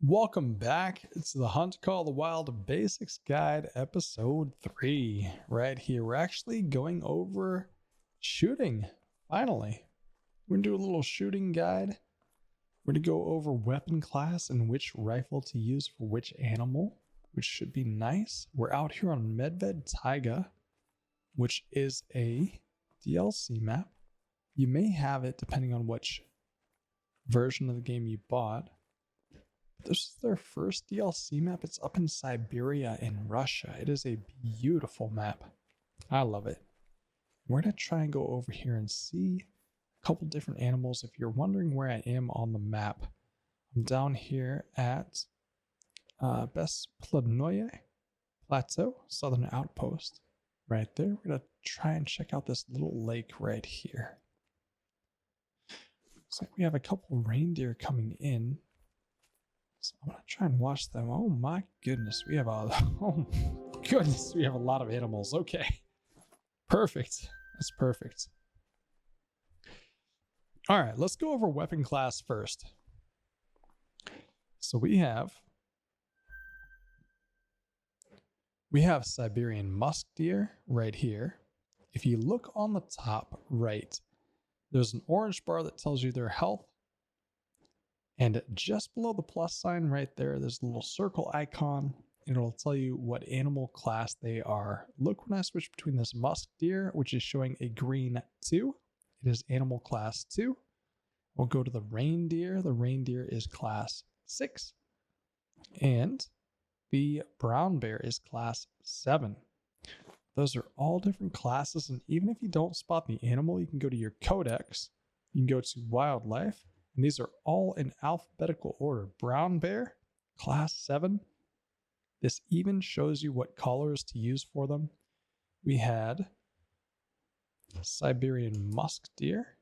Welcome back. It's the Hunt Call the Wild Basics Guide, episode 3. Right here, we're actually going over shooting. Finally, we're going to do a little shooting guide. We're going to go over weapon class and which rifle to use for which animal, which should be nice. We're out here on Medved Taiga, which is a DLC map. You may have it depending on which version of the game you bought. This is their first DLC map. It's up in Siberia in Russia. It is a beautiful map. I love it. We're going to try and go over here and see a couple different animals. If you're wondering where I am on the map, I'm down here at Bespladnoye Plateau, Southern Outpost, right there. We're going to try and check out this little lake right here. Looks like we have a couple reindeer coming in. So I'm gonna try and watch them. Oh my goodness, we have a lot of animals. Okay, perfect. That's perfect. All right, let's go over weapon class first. So we have Siberian musk deer right here. If you look on the top right, there's an orange bar that tells you their health. And just below the plus sign right there, there's a little circle icon. It'll tell you what animal class they are. Look when I switch between this musk deer, which is showing a green 2. It is animal class 2. We'll go to the reindeer. The reindeer is class 6. And the brown bear is class 7. Those are all different classes. And even if you don't spot the animal, you can go to your codex. You can go to wildlife. And these are all in alphabetical order. Brown bear, class 7. This even shows you what collars to use for them. We had Siberian musk deer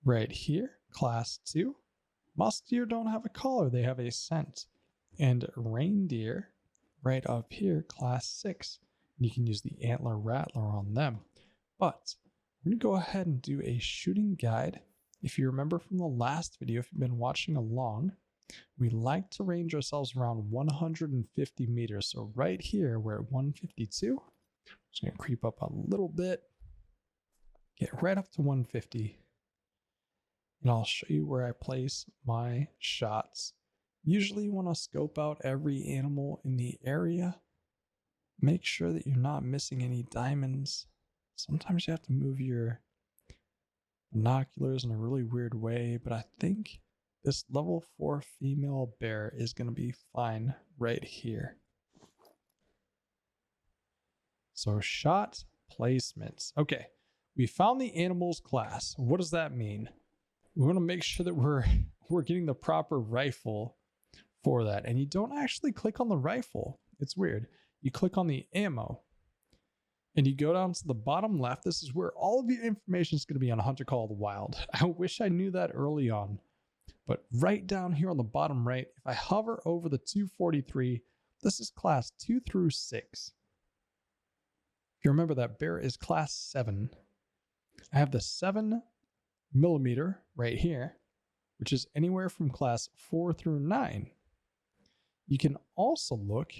right here, class 2. Musk deer don't have a collar, they have a scent. And reindeer right up here, class 6. And you can use the antler rattler on them. But we're going to go ahead and do a shooting guide. If you remember from the last video, if you've been watching along, we like to range ourselves around 150 meters. So right here, we're at 152. Just going to creep up a little bit, get right up to 150. And I'll show you where I place my shots. Usually you want to scope out every animal in the area. Make sure that you're not missing any diamonds. Sometimes you have to move your binoculars in a really weird way, but I think this level 4 female bear is going to be fine right here. So shot placements. Okay, we found the animals class. What does that mean? We want to make sure that we're getting the proper rifle for that. And you don't actually click on the rifle. It's weird. You click on the ammo. And you go down to the bottom left. This is where all of your information is going to be on Hunter Call of the Wild. I wish I knew that early on. But right down here on the bottom right, if I hover over the 243, this is class 2 through 6. If you remember, that bear is class 7. I have the 7 millimeter right here, which is anywhere from class 4 through 9. You can also look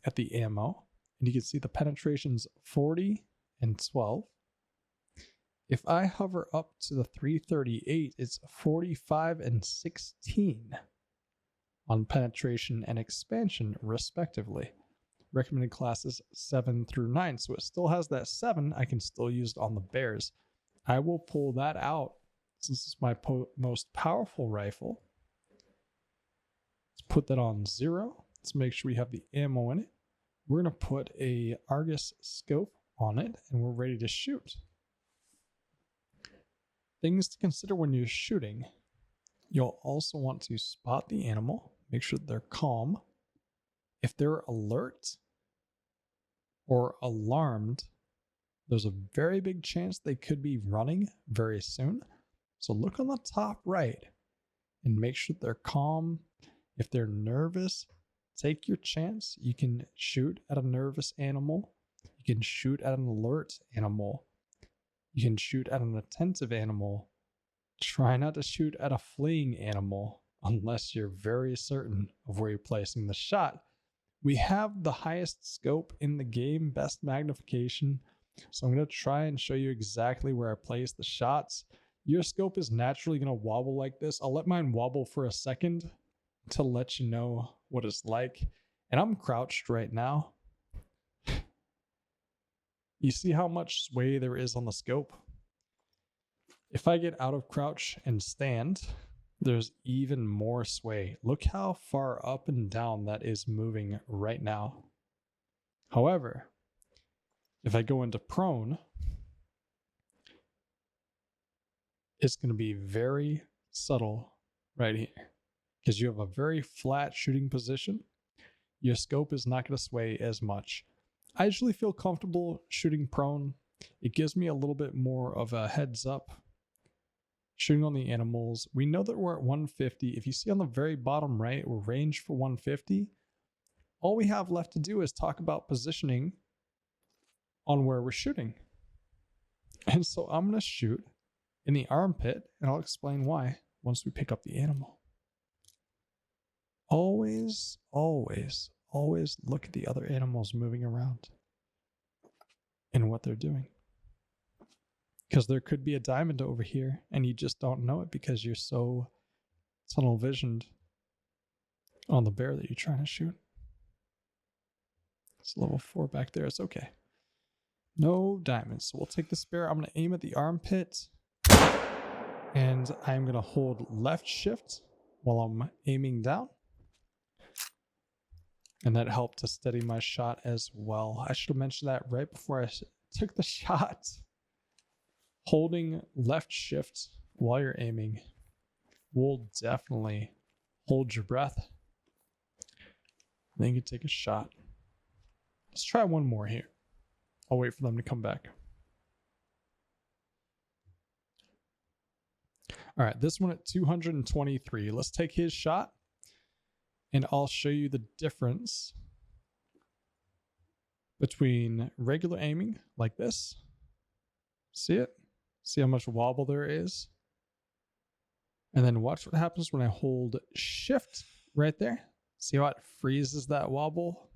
at the ammo. And you can see the penetrations 40 and 12. If I hover up to the 338, it's 45 and 16 on penetration and expansion, respectively. Recommended classes 7 through 9. So it still has that 7. I can still use it on the bears. I will pull that out since it's my most powerful rifle. Let's put that on 0. Let's make sure we have the ammo in it. We're going to put a Argus scope on it, and we're ready to shoot. Things to consider when you're shooting. You'll also want to spot the animal, make sure that they're calm. If they're alert or alarmed, there's a very big chance they could be running very soon. So look on the top right and make sure they're calm. If they're nervous, take your chance. You can shoot at a nervous animal. You can shoot at an alert animal. You can shoot at an attentive animal. Try not to shoot at a fleeing animal. unless you're very certain of where you're placing the shot. We have the highest scope in the game, best magnification. So I'm going to try and show you exactly where I place the shots. Your scope is naturally going to wobble like this. I'll let mine wobble for a second to let you know what it's like. And I'm crouched right now. You see how much sway there is on the scope? If I get out of crouch and stand, there's even more sway. Look how far up and down that is moving right now. However, if I go into prone, it's going to be very subtle right here because you have a very flat shooting position. Your scope is not going to sway as much. I usually feel comfortable shooting prone. It gives me a little bit more of a heads up shooting on the animals. We know that we're at 150. If you see on the very bottom right, we're ranged for 150. All we have left to do is talk about positioning on where we're shooting. And so I'm going to shoot in the armpit, and I'll explain why once we pick up the animal. Always, always, always look at the other animals moving around and what they're doing. Because there could be a diamond over here and you just don't know it because you're so tunnel visioned on the bear that you're trying to shoot. It's level 4 back there. It's okay. No diamonds. So we'll take this bear. I'm going to aim at the armpit and I'm going to hold left shift while I'm aiming down. And that helped to steady my shot as well. I should have mentioned that right before I took the shot. Holding left shift while you're aiming will definitely hold your breath. Then you can take a shot. Let's try one more here. I'll wait for them to come back. All right, this one at 223. Let's take his shot and I'll show you the difference between regular aiming like this. See it? See how much wobble there is? And then watch what happens when I hold shift right there. See how it freezes that wobble?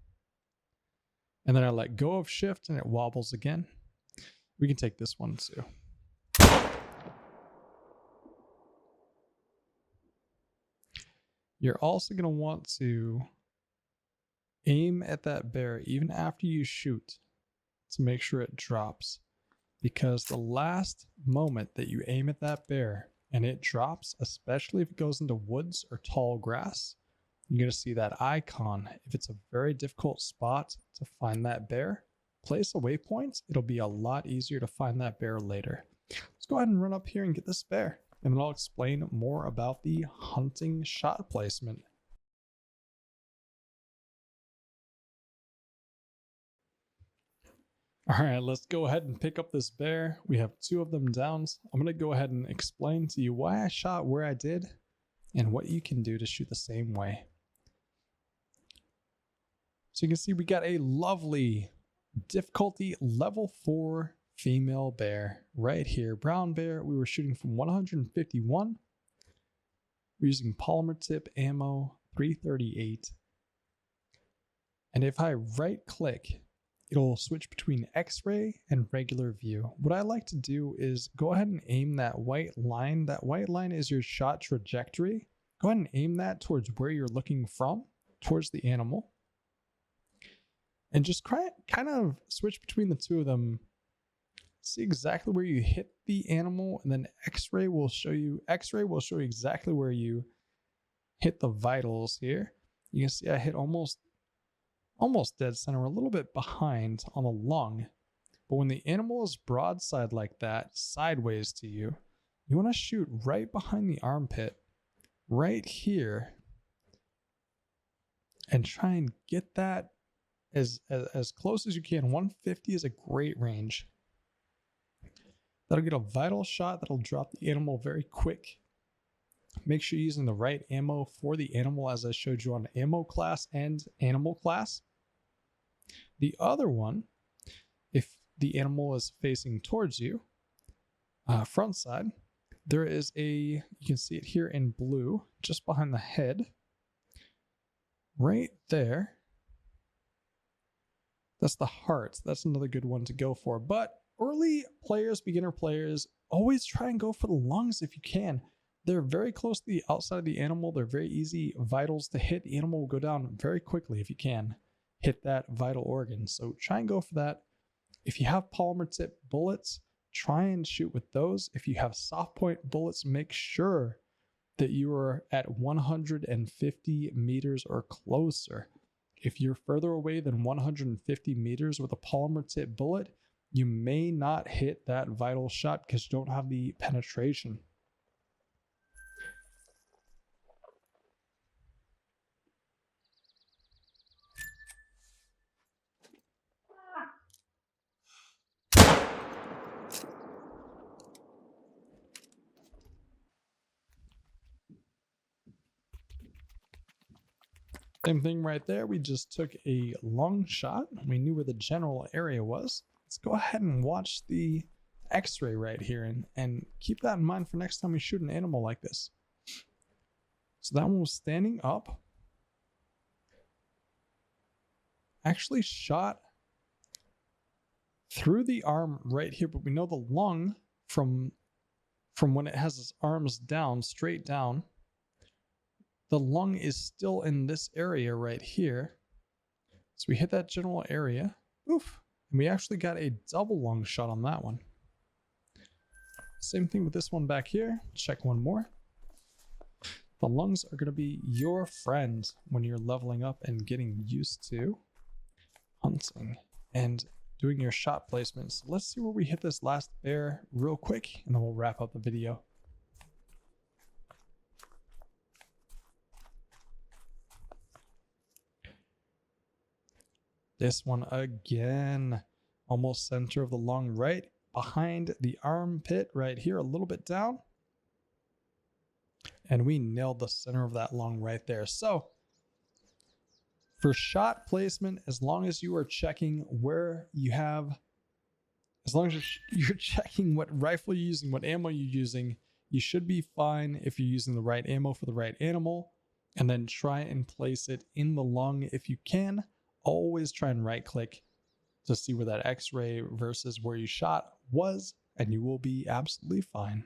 And then I let go of shift and it wobbles again. We can take this one too. You're also going to want to aim at that bear even after you shoot to make sure it drops. Because the last moment that you aim at that bear and it drops, especially if it goes into woods or tall grass, you're going to see that icon. If it's a very difficult spot to find that bear, place a waypoint. It'll be a lot easier to find that bear later. Let's go ahead and run up here and get this bear, and then I'll explain more about the hunting shot placement. All right, let's go ahead and pick up this bear. We have 2 of them down. I'm going to go ahead and explain to you why I shot where I did and what you can do to shoot the same way. So you can see we got a lovely difficulty level 4 female bear right here. Brown bear. We were shooting from 151. We're using polymer tip ammo 338. And if I right click, it'll switch between X-ray and regular view. What I like to do is go ahead and aim that white line. That white line is your shot trajectory. Go ahead and aim that towards where you're looking from, towards the animal. And just kind of switch between the 2 of them. See exactly where you hit the animal, and then X-ray will show you exactly where you hit the vitals here. You can see I hit almost dead center, a little bit behind on the lung. But when the animal is broadside like that, sideways to you, you want to shoot right behind the armpit, right here, and try and get that as close as you can. 150 is a great range. That'll get a vital shot that'll drop the animal very quick. Make sure you're using the right ammo for the animal, as I showed you on ammo class and animal class. The other one, if the animal is facing towards you, front side, there is you can see it here in blue, just behind the head. Right there. That's the heart. That's another good one to go for. But early players, beginner players, always try and go for the lungs if you can. They're very close to the outside of the animal. They're very easy vitals to hit. The animal will go down very quickly if you can hit that vital organ. So try and go for that. If you have polymer tip bullets, try and shoot with those. If you have soft point bullets, make sure that you are at 150 meters or closer. If you're further away than 150 meters with a polymer tip bullet, you may not hit that vital shot because you don't have the penetration. Same thing right there. We just took a long shot. We knew where the general area was. Let's go ahead and watch the x-ray right here and keep that in mind for next time we shoot an animal like this. So that one was standing up. Actually shot through the arm right here, but we know the lung from when it has its arms down, straight down. The lung is still in this area right here. So we hit that general area. Oof. And we actually got a double lung shot on that one. Same thing with this one back here. Check one more. The lungs are going to be your friend when you're leveling up and getting used to hunting and doing your shot placements. So let's see where we hit this last bear real quick, and then we'll wrap up the video. This one again, almost center of the lung, right behind the armpit right here, a little bit down. And we nailed the center of that lung right there. So for shot placement, as long as you are checking where you have, as long as you're checking what rifle you're using, what ammo you're using, you should be fine if you're using the right ammo for the right animal. And then try and place it in the lung if you can. Always try and right click to see where that x-ray versus where you shot was, and you will be absolutely fine.